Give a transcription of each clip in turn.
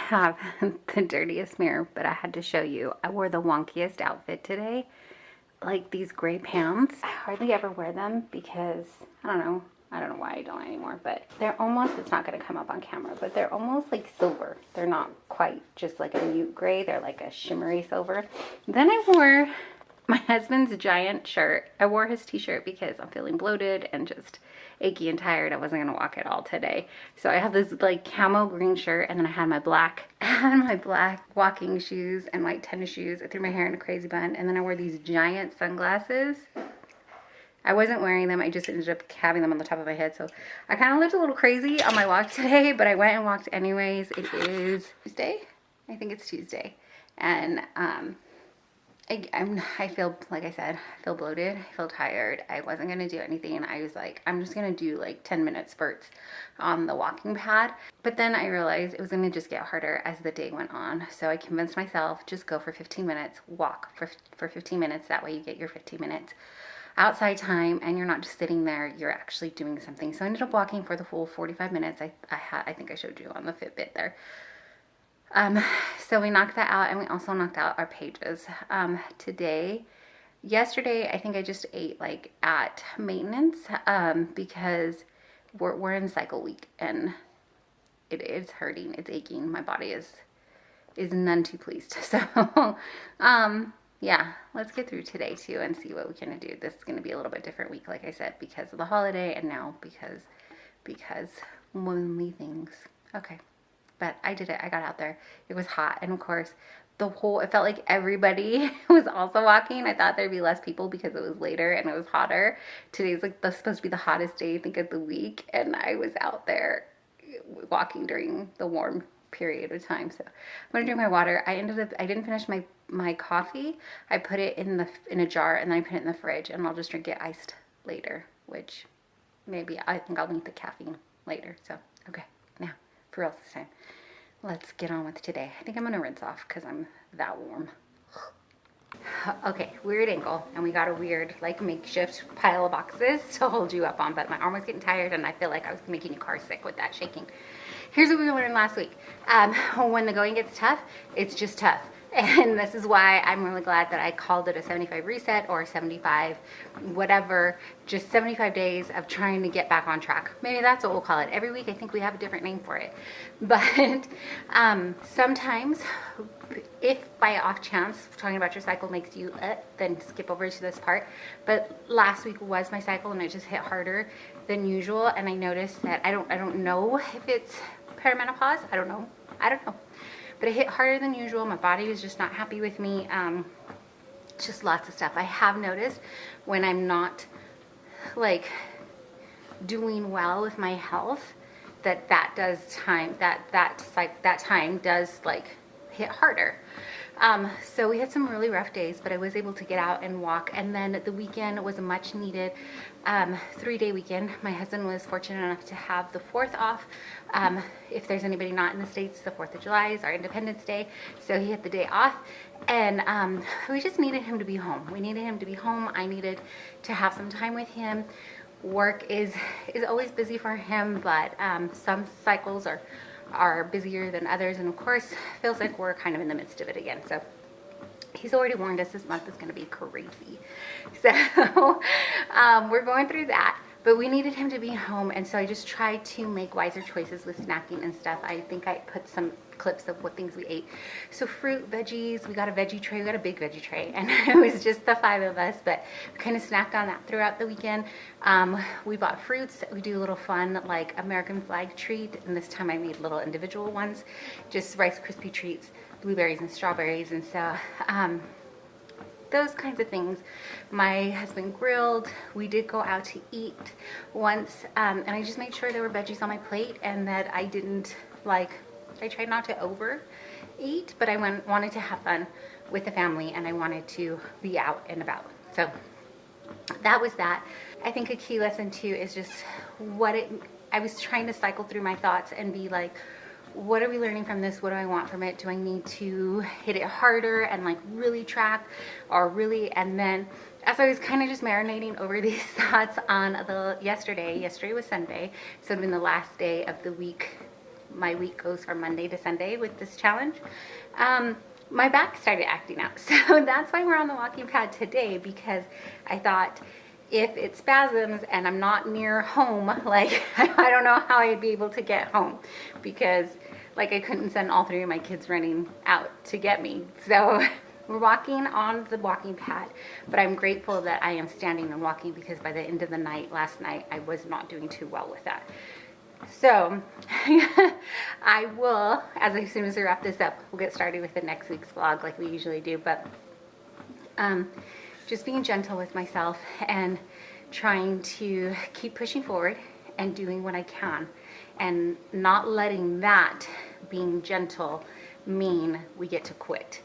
have the dirtiest mirror, but I had to show you. I wore the wonkiest outfit today. Like these gray pants. I hardly ever wear them because, I don't know why I don't anymore, but they're almost, it's not going to come up on camera, but they're almost like silver. They're not quite just like a mute gray. They're like a shimmery silver. Then I wore my husband's giant shirt. I wore his t-shirt because I'm feeling bloated and just achy and tired. I wasn't gonna walk at all today. So I have this like camo green shirt, and then I had my black walking shoes and white tennis shoes. I threw my hair in a crazy bun, and then I wore these giant sunglasses. I wasn't wearing them, I just ended up having them on the top of my head. So I kind of looked a little crazy on my walk today, but I went and walked anyways. It is Tuesday? I think it's Tuesday. And I feel, like I said, I feel bloated, I feel tired. I wasn't going to do anything. I was like, I'm just going to do like 10-minute spurts on the walking pad. But then I realized it was going to just get harder as the day went on. So I convinced myself, just go for 15 minutes, walk for 15 minutes. That way you get your 15 minutes outside time and you're not just sitting there, you're actually doing something. So I ended up walking for the full 45 minutes. I think I showed you on the Fitbit there. So we knocked that out, and we also knocked out our pages. Yesterday, I think I just ate like at maintenance, because we're in cycle week and it's hurting, it's aching. My body is none too pleased. So, yeah, let's get through today too and see what we can do. This is going to be a little bit different week, like I said, because of the holiday, and now because womanly things. Okay. But I did it. I got out there. It was hot. And of course, it felt like everybody was also walking. I thought there'd be less people because it was later and it was hotter. Today's like supposed to be the hottest day, I think, of the week. And I was out there walking during the warm period of time. So I'm going to drink my water. I didn't finish my coffee. I put it in a jar, and then I put it in the fridge, and I'll just drink it iced later, which maybe I think I'll need the caffeine later. So, okay. Now, for real this time, let's get on with today. I think I'm gonna rinse off because I'm that warm. Okay, weird ankle, and we got a weird like makeshift pile of boxes to hold you up on, but my arm was getting tired and I feel like I was making your car sick with that shaking. Here's what we learned last week. When the going gets tough, it's just tough. And this is why I'm really glad that I called it a 75 reset, or 75 whatever, just 75 days of trying to get back on track. Maybe that's what we'll call it. Every week I think we have a different name for it. But sometimes, if by off chance talking about your cycle makes you then skip over to this part. But last week was my cycle, and it just hit harder than usual, and I noticed that I don't know if it's perimenopause. I don't know. But it hit harder than usual. My body was just not happy with me. Just lots of stuff. I have noticed when I'm not like doing well with my health, that time does like hit harder. So we had some really rough days, but I was able to get out and walk. And then the weekend was a much needed 3-day weekend. My husband was fortunate enough to have the 4th off. If there's anybody not in the States, the 4th of July is our Independence Day. So he had the day off, and we just needed him to be home. We needed him to be home. I needed to have some time with him. Work is always busy for him, but some cycles are busier than others, and of course feels like we're kind of in the midst of it again. So he's already warned us this month is going to be crazy. So we're going through that, but we needed him to be home, and so I just tried to make wiser choices with snacking and stuff. I think I put some clips of what things we ate. So fruit, veggies, we got a veggie tray, we got a big veggie tray, and it was just the 5 of us, but we kind of snacked on that throughout the weekend. We bought fruits. We do a little fun like American flag treat, and this time I made little individual ones, just Rice Krispie treats, blueberries and strawberries, and so those kinds of things. My husband grilled. We did go out to eat once, and I just made sure there were veggies on my plate, and that I didn't I tried not to overeat, but I wanted to have fun with the family, and I wanted to be out and about. So that was that. I think a key lesson too is just I was trying to cycle through my thoughts and be like, what are we learning from this? What do I want from it? Do I need to hit it harder and like really track, or really? And then as I was kind of just marinating over these thoughts on yesterday was Sunday, so it had been the last day of the week my week goes from Monday to Sunday with this challenge, my back started acting out. So that's why we're on the walking pad today, because I thought if it spasms and I'm not near home, like I don't know how I'd be able to get home, because like I couldn't send all 3 of my kids running out to get me. So we're walking on the walking pad, but I'm grateful that I am standing and walking, because by the end of the night, last night, I was not doing too well with that. So I will, as soon as we wrap this up, we'll get started with the next week's vlog like we usually do, but just being gentle with myself and trying to keep pushing forward and doing what I can, and not letting that being gentle mean we get to quit.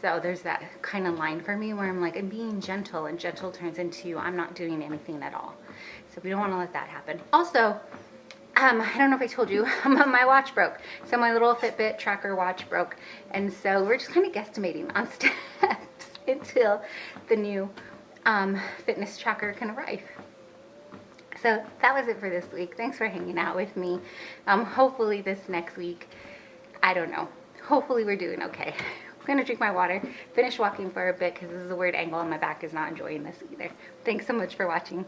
So there's that kind of line for me where I'm like, I'm being gentle, and gentle turns into I'm not doing anything at all. So we don't want to let that happen. Also, I don't know if I told you, my watch broke. So my little Fitbit tracker watch broke. And so we're just kind of guesstimating on steps until the new fitness tracker can arrive. So that was it for this week. Thanks for hanging out with me. Hopefully this next week, I don't know. Hopefully we're doing okay. I'm going to drink my water, finish walking for a bit, because this is a weird angle and my back is not enjoying this either. Thanks so much for watching.